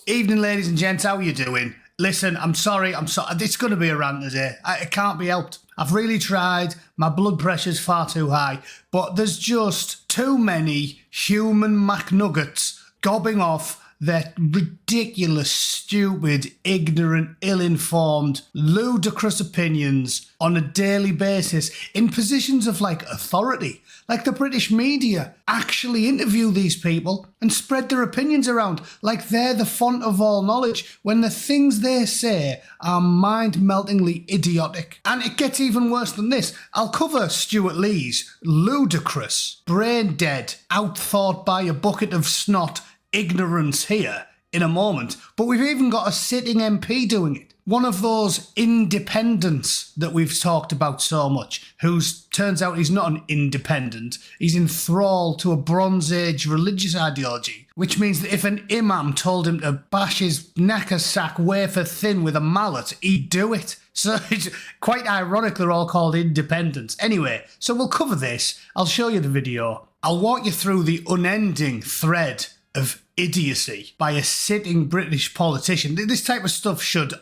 Evening, ladies and gents, how are you doing? Listen, I'm sorry, it's going to be a rant today. It can't be helped. I've really tried, my blood pressure's far too high, but there's just too many human McNuggets gobbing off their ridiculous, stupid, ignorant, ill-informed, ludicrous opinions on a daily basis in positions of, authority. Like the British media actually interview these people and spread their opinions around like they're the font of all knowledge when the things they say are mind-meltingly idiotic. And it gets even worse than this. I'll cover Stewart Lee's ludicrous, brain-dead, out-thought by a bucket of snot ignorance here in a moment, but we've even got a sitting MP doing it. One of those independents that we've talked about so much, who's turns out he's not an independent, he's enthralled to a Bronze Age religious ideology, which means that if an imam told him to bash his knacker sack wafer thin with a mallet, he'd do it. So it's quite ironic they're all called independents. Anyway, so we'll cover this, I'll show you the video, I'll walk you through the unending thread of idiocy by a sitting British politician. This type of stuff should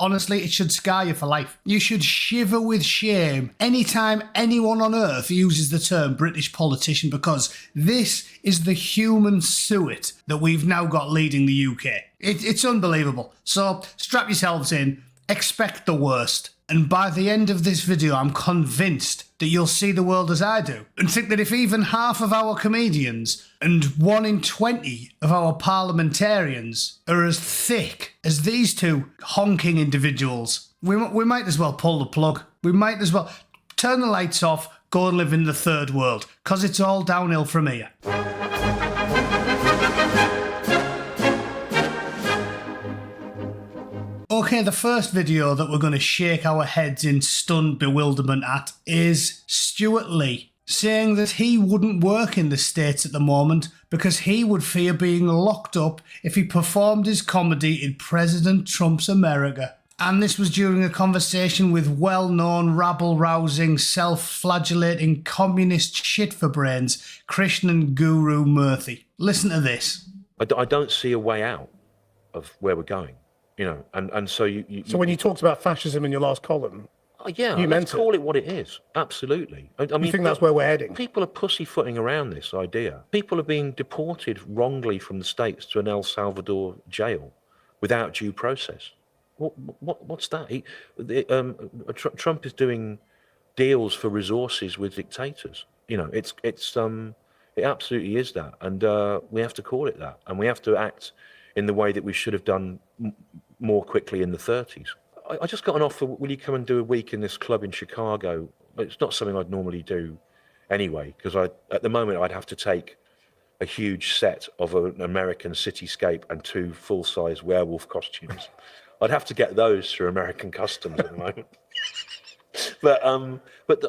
scar you for life. You should shiver with shame anytime anyone on earth uses the term British politician, because this is the human suet that we've now got leading the UK. It's unbelievable. So strap yourselves in, expect the worst, and by the end of this video I'm convinced that you'll see the world as I do, and think that if even half of our comedians and 1 in 20 of our parliamentarians are as thick as these two honking individuals, we might as well pull the plug. We might as well turn the lights off, go and live in the third world, because it's all downhill from here. Okay, the first video that we're going to shake our heads in stunned bewilderment at is Stewart Lee saying that he wouldn't work in the States at the moment because he would fear being locked up if he performed his comedy in President Trump's America. And this was during a conversation with well-known, rabble-rousing, self-flagellating communist shit-for-brains Krishnan guru Murthy. Listen to this. I don't see a way out of where we're going. You know, and so So when you talked about fascism in your last column, yeah, you meant call it what it is. Absolutely. I mean, you think that's where we're heading? People are pussyfooting around this idea. People are being deported wrongly from the States to an El Salvador jail without due process. What's that? Trump is doing deals for resources with dictators. You know, it absolutely is that, and we have to call it that, and we have to act in the way that we should have done more quickly in the 30s. I just got an offer, will you come and do a week in this club in Chicago? It's not something I'd normally do anyway, because at the moment I'd have to take a huge set of an American cityscape and 2 full-size werewolf costumes. I'd have to get those through American customs at the moment. But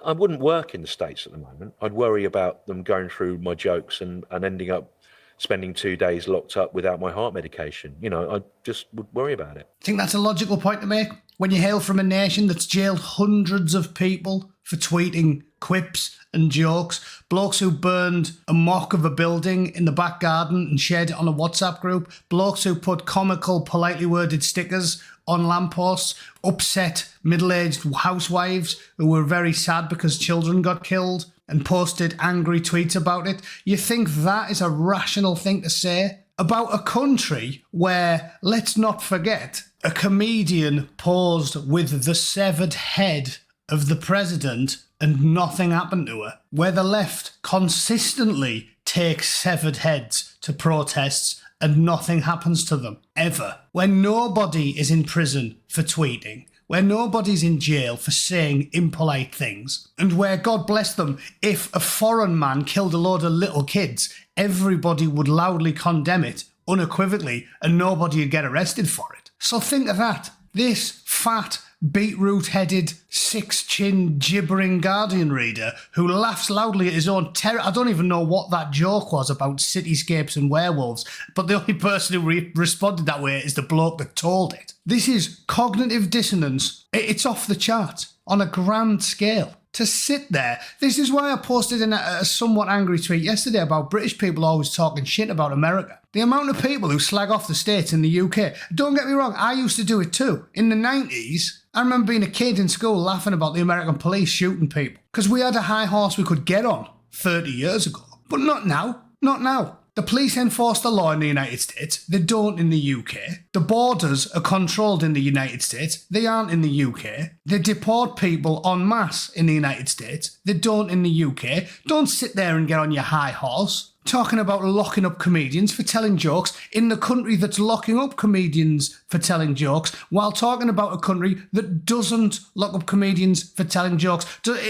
I wouldn't work in the States at the moment. I'd worry about them going through my jokes and ending up spending 2 days locked up without my heart medication. You know, I just would worry about it. I think that's a logical point to make. When you hail from a nation that's jailed hundreds of people for tweeting quips and jokes, blokes who burned a mock of a building in the back garden and shared it on a WhatsApp group, blokes who put comical, politely worded stickers on lampposts, upset middle-aged housewives who were very sad because children got killed and posted angry tweets about it. You think that is a rational thing to say about a country where, let's not forget, a comedian posed with the severed head of the president and nothing happened to her, where the left consistently takes severed heads to protests and nothing happens to them, ever, where nobody is in prison for tweeting, where nobody's in jail for saying impolite things, and where, God bless them, if a foreign man killed a load of little kids, everybody would loudly condemn it, unequivocally, and nobody would get arrested for it. So think of that. This fat, beetroot-headed, six-chin, gibbering Guardian reader who laughs loudly at his own terror. I don't even know what that joke was about cityscapes and werewolves, but the only person who responded that way is the bloke that told it. This is cognitive dissonance. It's off the chart on a grand scale. To sit there. This is why I posted in a somewhat angry tweet yesterday about British people always talking shit about America. The amount of people who slag off the States in the UK. Don't get me wrong, I used to do it too. In the 90s, I remember being a kid in school laughing about the American police shooting people. Because we had a high horse we could get on 30 years ago. But not now. Not now. The police enforce the law in the United States. They don't in the UK. The borders are controlled in the United States. They aren't in the UK. They deport people en masse in the United States. They don't in the UK. Don't sit there and get on your high horse talking about locking up comedians for telling jokes in the country that's locking up comedians for telling jokes, while talking about a country that doesn't lock up comedians for telling jokes.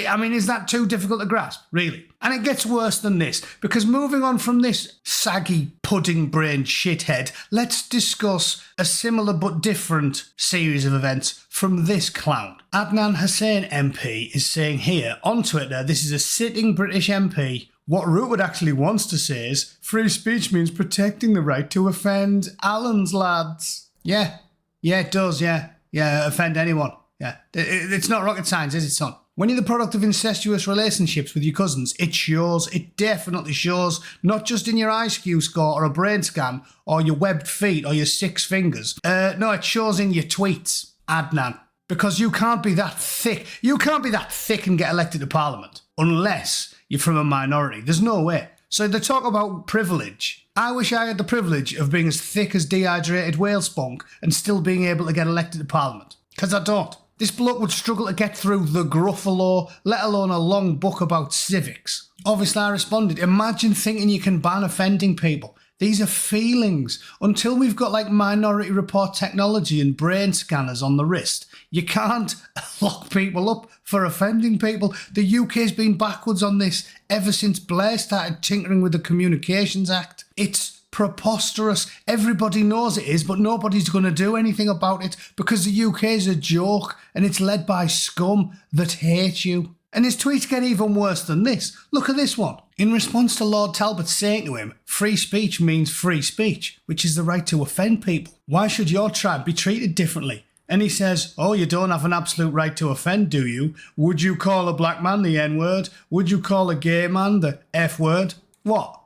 I mean, is that too difficult to grasp? Really? And it gets worse than this, because moving on from this saggy, pudding-brained shithead, let's discuss a similar but different series of events from this clown. Adnan Hussain MP is saying here on Twitter, this is a sitting British MP, what Rupert actually wants to say is, free speech means protecting the right to offend Alan's lads. Yeah, it does, yeah, offend anyone. Yeah, it's not rocket science, is it, son? When you're the product of incestuous relationships with your cousins, it shows, it definitely shows, not just in your IQ score or a brain scan or your webbed feet or your 6 fingers. No, it shows in your tweets, Adnan. Because you can't be that thick. You can't be that thick and get elected to Parliament unless you're from a minority. There's no way. So they talk about privilege. I wish I had the privilege of being as thick as dehydrated whale spunk and still being able to get elected to Parliament. Because I don't. This bloke would struggle to get through the Gruffalo, let alone a long book about civics. Obviously, I responded, imagine thinking you can ban offending people. These are feelings. Until we've got like Minority Report technology and brain scanners on the wrist, you can't lock people up for offending people. The UK's been backwards on this ever since Blair started tinkering with the Communications Act. It's preposterous. Everybody knows it is, but nobody's going to do anything about it because the UK is a joke and it's led by scum that hate you. And his tweets get even worse than this. Look at this one. In response to Lord Talbot saying to him, free speech means free speech, which is the right to offend people. Why should your tribe be treated differently? And he says, oh, you don't have an absolute right to offend, do you? Would you call a black man the N-word? Would you call a gay man the F-word? What?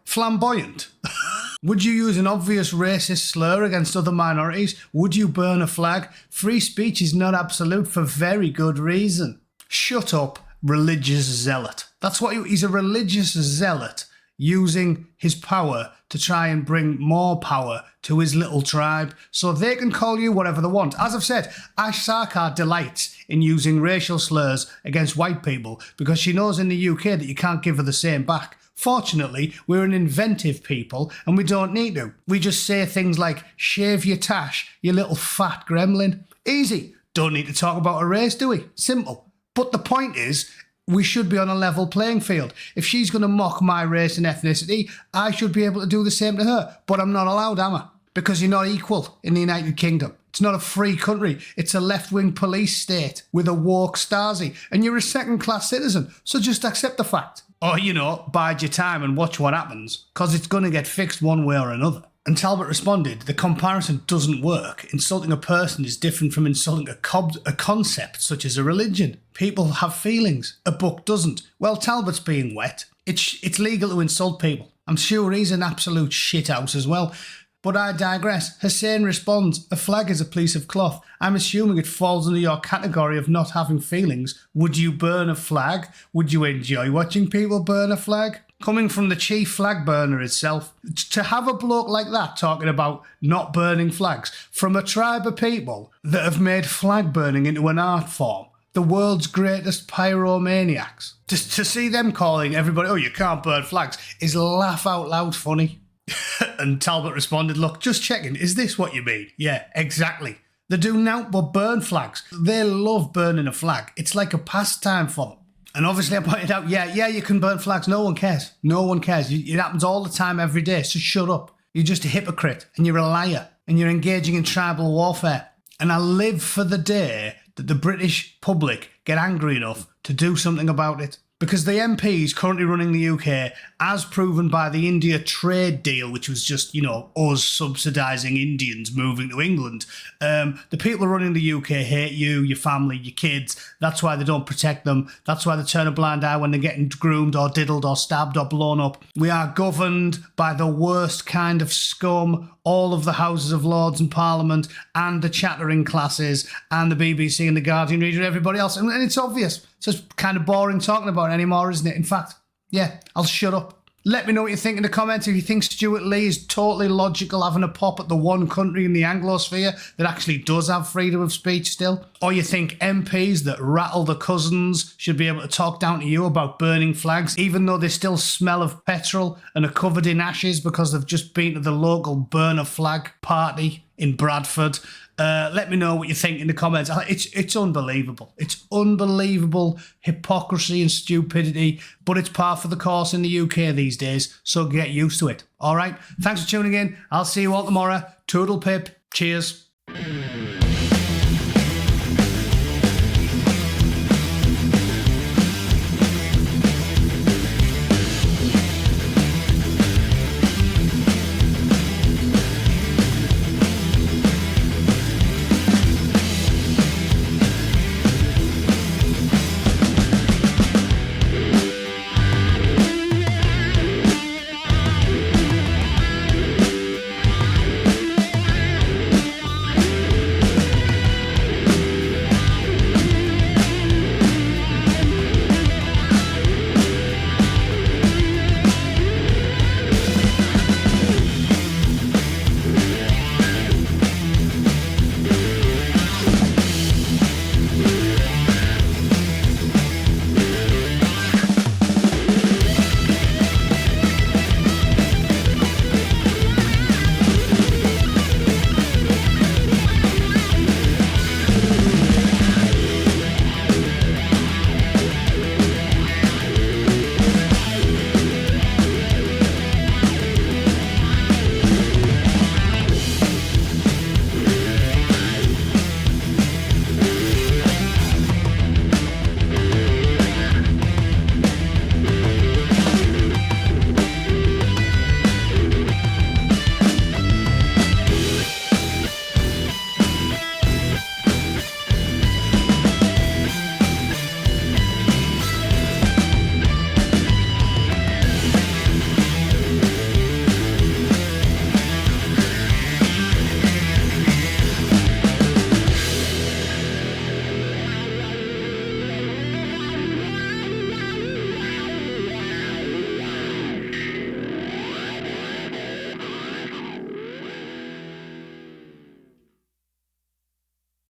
Flamboyant? Would you use an obvious racist slur against other minorities? Would you burn a flag? Free speech is not absolute for very good reason. Shut up, religious zealot. That's what he's a religious zealot using his power to try and bring more power to his little tribe so they can call you whatever they want. As I've said, Ash Sarkar delights in using racial slurs against white people because she knows in the UK that you can't give her the same back. Fortunately, we're an inventive people and we don't need to. We just say things like, shave your tash, you little fat gremlin. Easy. Don't need to talk about a race, do we? Simple. But the point is, we should be on a level playing field. If she's going to mock my race and ethnicity, I should be able to do the same to her. But I'm not allowed, am I? Because you're not equal in the United Kingdom. It's not a free country. It's a left-wing police state with a woke Stasi. And you're a second-class citizen. So just accept the fact. Or, bide your time and watch what happens. Because it's going to get fixed one way or another. And Talbot responded, the comparison doesn't work. Insulting a person is different from insulting a concept such as a religion. People have feelings. A book doesn't. Well, Talbot's being wet. It's legal to insult people. I'm sure he's an absolute shithouse as well. But I digress. Hussain responds, a flag is a piece of cloth. I'm assuming it falls under your category of not having feelings. Would you burn a flag? Would you enjoy watching people burn a flag? Coming from the chief flag burner itself, to have a bloke like that talking about not burning flags from a tribe of people that have made flag burning into an art form, the world's greatest pyromaniacs, to see them calling everybody, oh, you can't burn flags, is laugh out loud funny. And Talbot responded, look, just checking, is this what you mean? Yeah, exactly. They do nought but burn flags. They love burning a flag. It's like a pastime for them. And obviously I pointed out, yeah, you can burn flags. No one cares. No one cares. It happens all the time, every day. So shut up. You're just a hypocrite and you're a liar and you're engaging in tribal warfare. And I live for the day that the British public get angry enough to do something about it. because the MPs currently running the UK, as proven by the India trade deal, which was just, us subsidising Indians moving to England, the people running the UK hate you, your family, your kids. That's why they don't protect them. That's why they turn a blind eye when they're getting groomed or diddled or stabbed or blown up. We are governed by the worst kind of scum, all of the Houses of Lords and Parliament and the chattering classes and the BBC and the Guardian reader and everybody else. And it's obvious. It's just kind of boring talking about it anymore, isn't it? In fact, yeah, I'll shut up. Let me know what you think in the comments. If you think Stewart Lee is totally logical having a pop at the one country in the Anglosphere that actually does have freedom of speech still. Or you think MPs that rattle the cousins should be able to talk down to you about burning flags, even though they still smell of petrol and are covered in ashes because they've just been to the local burn a flag party in Bradford. Let me know what you think in the comments. It's unbelievable. It's unbelievable hypocrisy and stupidity, but it's par for the course in the UK these days, so get used to it. All right? Thanks for tuning in. I'll see you all tomorrow. Toodle pip. Cheers.